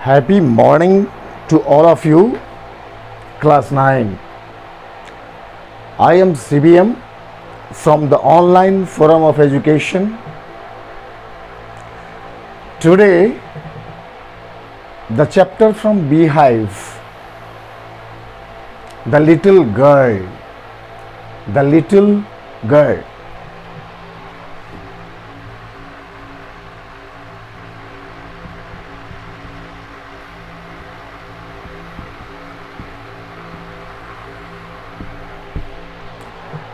Happy morning to all of you, Class 9. I am CBM from the Online Forum of Education. Today, the chapter from Beehive, the little girl. The little girl.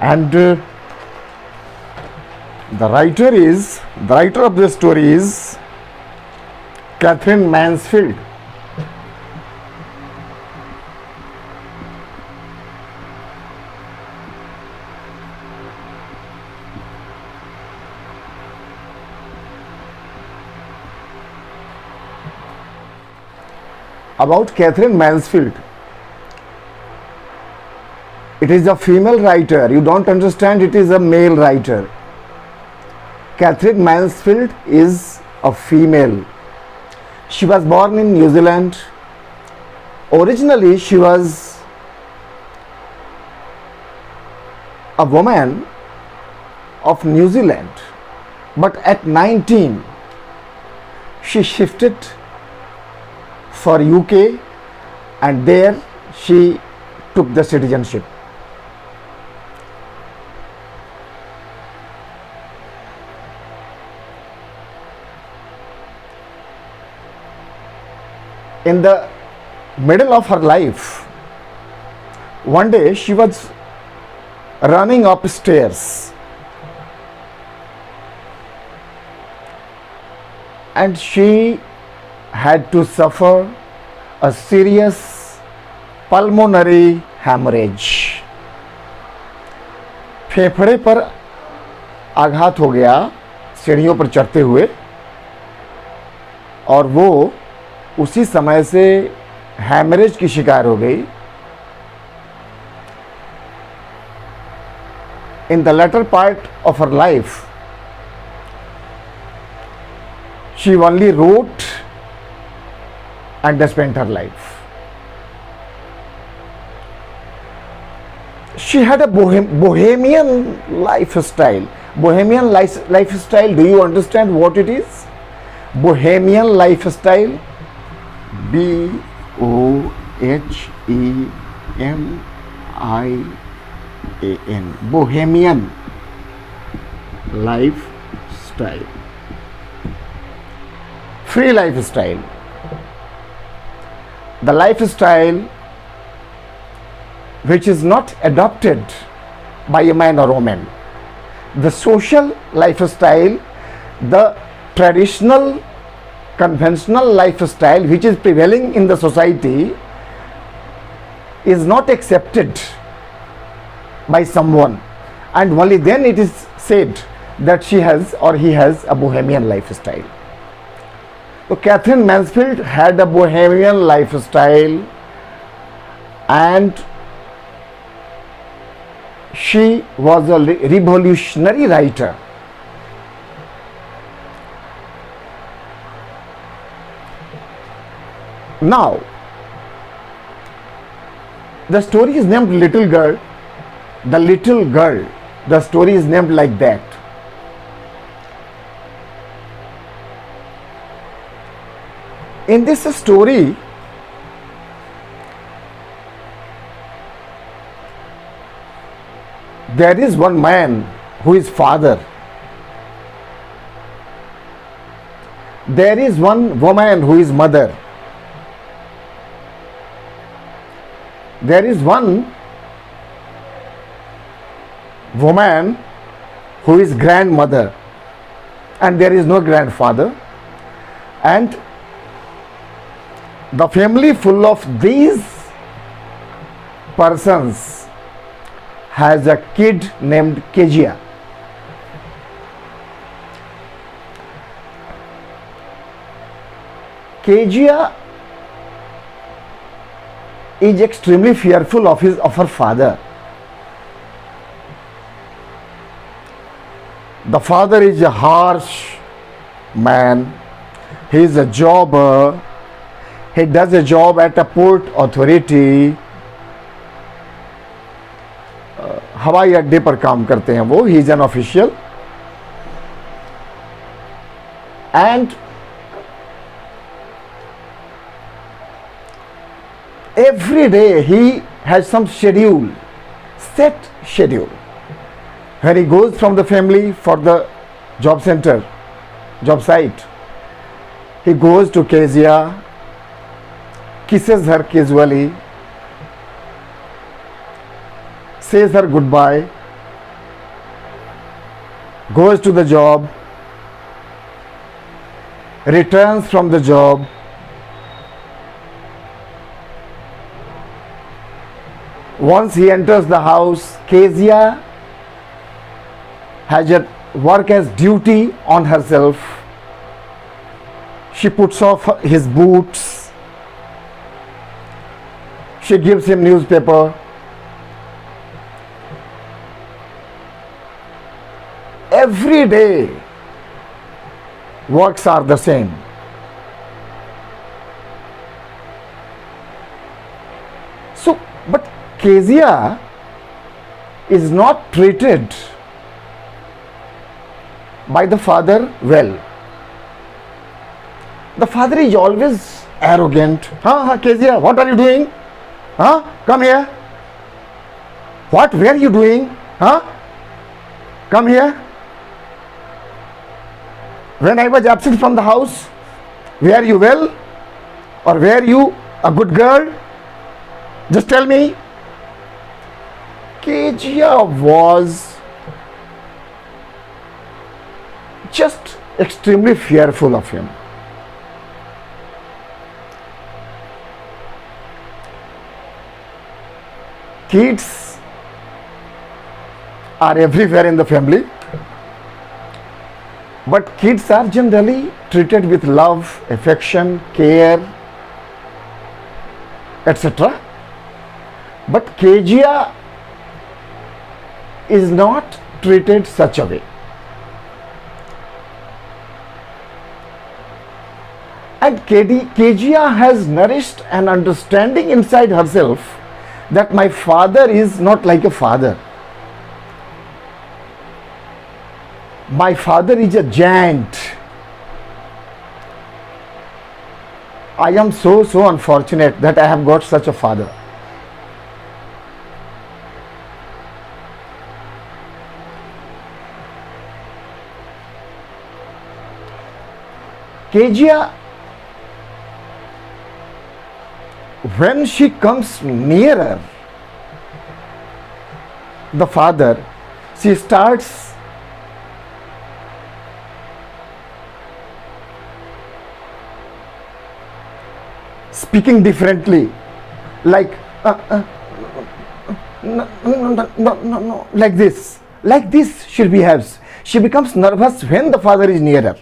And the writer of the story is Catherine Mansfield. About Catherine Mansfield. It is a female writer. You don't understand, it is a male writer. Catherine Mansfield is a female. She was born in New Zealand. Originally, she was a woman of New Zealand. But at 19, she shifted for UK and there she took the citizenship. In the middle of her life, one day she was running upstairs and she had to suffer a serious pulmonary hemorrhage. फेफड़े पर आघात हो गया सीढ़ियों पर चढ़ते हुए और वो उसी समय से हैमरेज की शिकार हो गई. In the latter part of her life, she only wrote and spent her life. She had a bohemian lifestyle. Bohemian lifestyle, do you understand what it is? Bohemian lifestyle. B-O-H-E-M-I-A-N. Bohemian lifestyle. Free lifestyle. The lifestyle which is not adopted by a man or woman. The social lifestyle, the traditional conventional lifestyle which is prevailing in the society is not accepted by someone, and only then it is said that she has or he has a bohemian lifestyle. So Catherine Mansfield had a bohemian lifestyle and she was a revolutionary writer. Now, the story is named Little Girl. The Little Girl. The story is named like that. In this story, there is one man who is father. There is one woman who is mother. There is one woman who is grandmother and there is no grandfather, and the family full of these persons has a kid named Kezia. Kezia is extremely fearful of her father. The father is a harsh man. He is a jobber. He does a job at a port authority. हवाई अड्डे पर काम करते हैं वो. He is an official. And every day he has some schedule, set schedule. When he goes from the family for the job center, job site, he goes to Kezia, kisses her casually, says her goodbye, goes to the job, returns from the job, once he enters the house, Kezia has a work as duty on herself. She puts off his boots, she gives him newspaper. Every day works are the same. So, but Kezia is not treated by the father well. The father is always arrogant. Kezia, what are you doing? Come here. What were you doing? Come here. When I was absent from the house, were you well? Or were you a good girl? Just tell me. Kezia was just extremely fearful of him. Kids are everywhere in the family, but kids are generally treated with love, affection, care, etc. But Kezia is not treated such a way. And Kezia has nourished an understanding inside herself that my father is not like a father. My father is a giant. I am so unfortunate that I have got such a father. Kezia, when she comes nearer the father, she starts speaking differently, like no, like this. Like this she behaves. She becomes nervous when the father is nearer.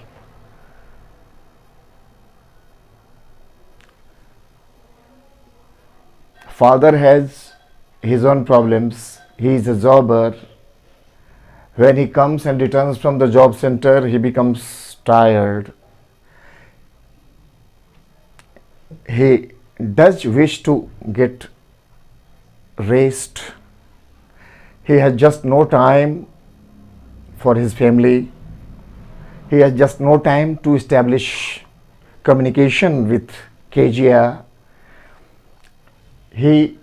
Father has his own problems. He is a jobber. When he comes and returns from the job center, he becomes tired. He does wish to get rest. He has just no time for his family. He has just no time to establish communication with Kezia. He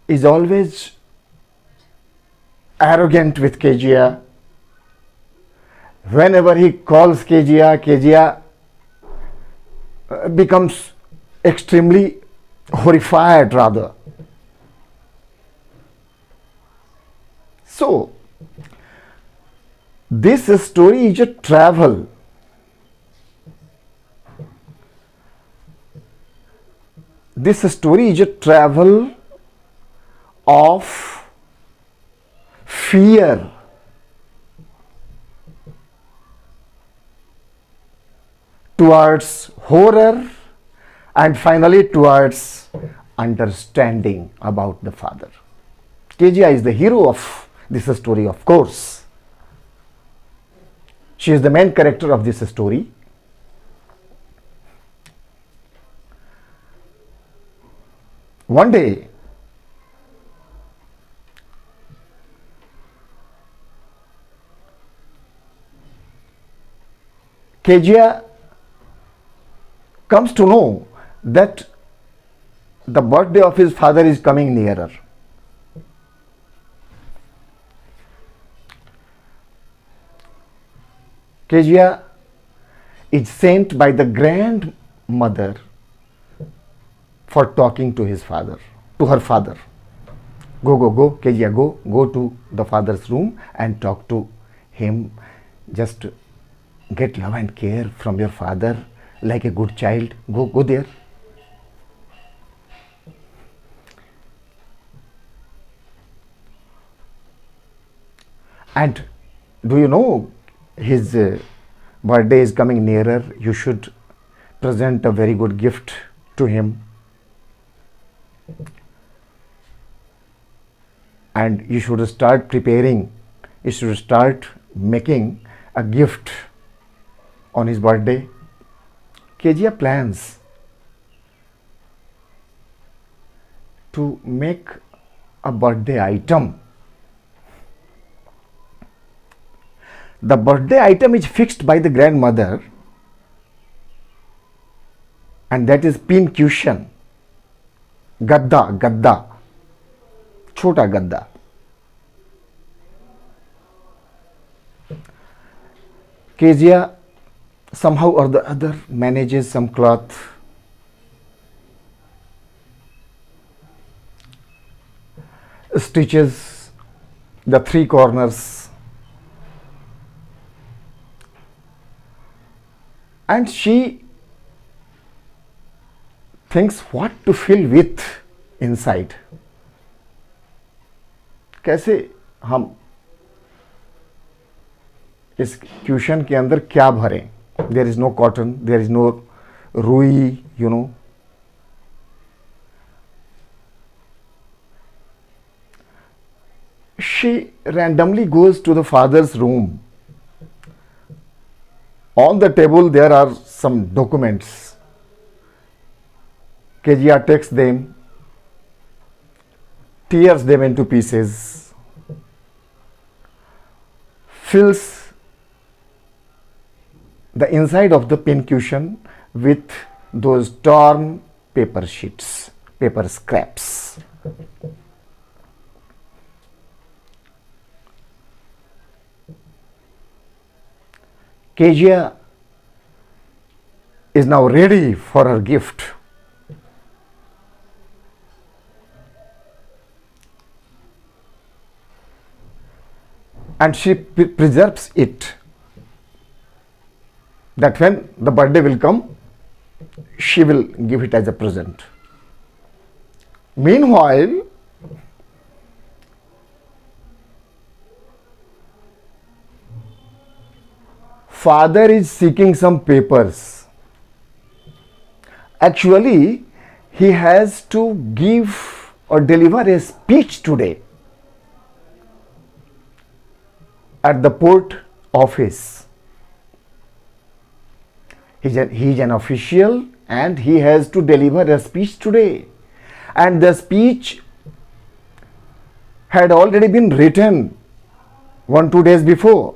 is always arrogant with Kezia. Whenever he calls Kezia, Kezia becomes extremely horrified rather. So, this story is a travel. This story is a travel of fear towards horror and finally towards understanding about the father. Kezia is the hero of this story, of course. She is the main character of this story. One day, Kezia comes to know that the birthday of his father is coming nearer. Kezia is sent by the grandmother for talking to his father, to her father. Go, Kezia, go to the father's room and talk to him. Just get love and care from your father like a good child. Go there. And do you know his birthday is coming nearer? You should present a very good gift to him. And you should start preparing, you should start making a gift on his birthday. Kezia plans to make a birthday item. The birthday item is fixed by the grandmother, and that is pin cushion, gadda, chota gadda. Kezia somehow or the other manages some cloth, stitches the three corners, and she thinks what to fill with inside. कैसे हम इस caution के अंदर क्या भरें? There is no cotton, there is no ruई, you know. She randomly goes to the father's room. On the table there are some documents. Kezia takes them, tears them into pieces, fills the inside of the pin cushion with those torn paper sheets, paper scraps. Kezia is now ready for her gift. And she preserves it, that when the birthday will come, she will give it as a present. Meanwhile, father is seeking some papers. Actually, he has to give or deliver a speech today at the port office. He is an official and he has to deliver a speech today. And the speech had already been written 1-2 days before.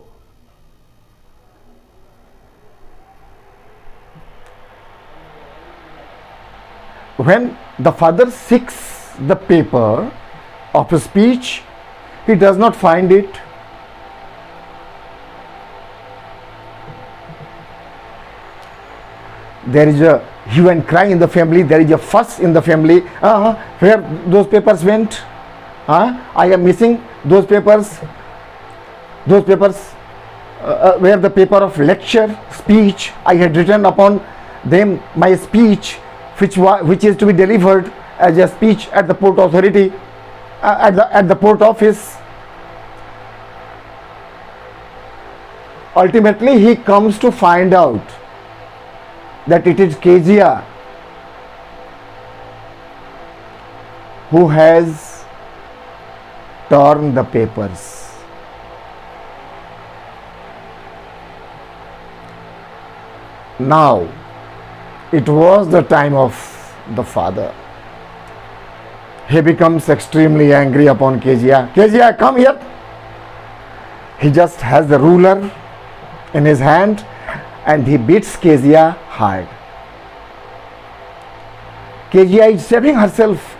When the father seeks the paper of a speech, he does not find it. There is a hue and cry in the family, there is a fuss in the family. Where those papers went? I am missing those papers. Where the paper of lecture, speech, I had written upon them my speech, which is to be delivered as a speech at the port authority, at the port office. Ultimately, he comes to find out that it is Kezia who has torn the papers. Now, it was the time of the father. He becomes extremely angry upon Kezia. Kezia, come here. He just has the ruler in his hand and he beats Kezia hard. Kezia is saving herself,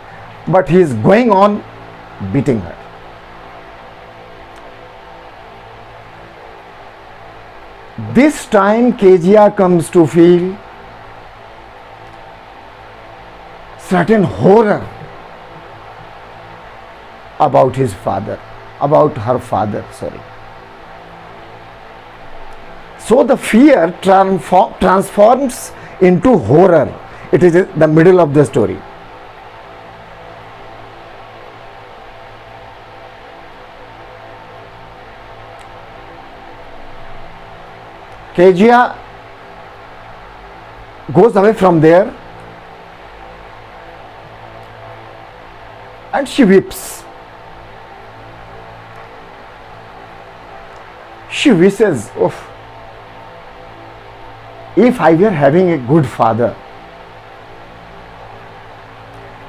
but he is going on beating her. This time Kezia comes to feel certain horror about his father, about her father, sorry. So the fear transforms into horror. It is in the middle of the story. Kezia goes away from there and she weeps. She wishes, oh, if I were having a good father,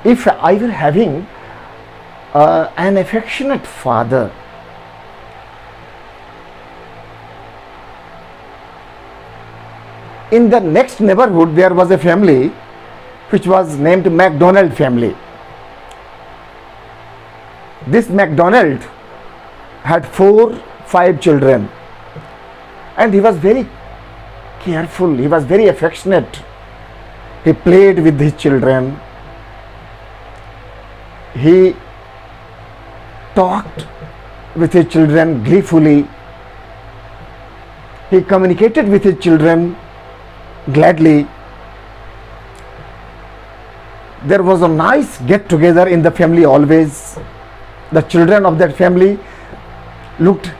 if I were having an affectionate father, in the next neighborhood there was a family which was named MacDonald family. This MacDonald had 4-5 children and he was very careful, he was very affectionate. He played with his children, he talked with his children gleefully, he communicated with his children gladly. There was a nice get together in the family always. The children of that family looked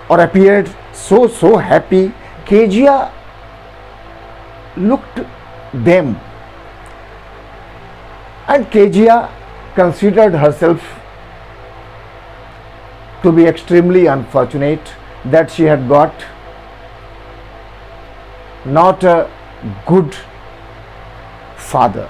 or appeared so happy. Kezia looked them and Kezia considered herself to be extremely unfortunate that she had got not a good father.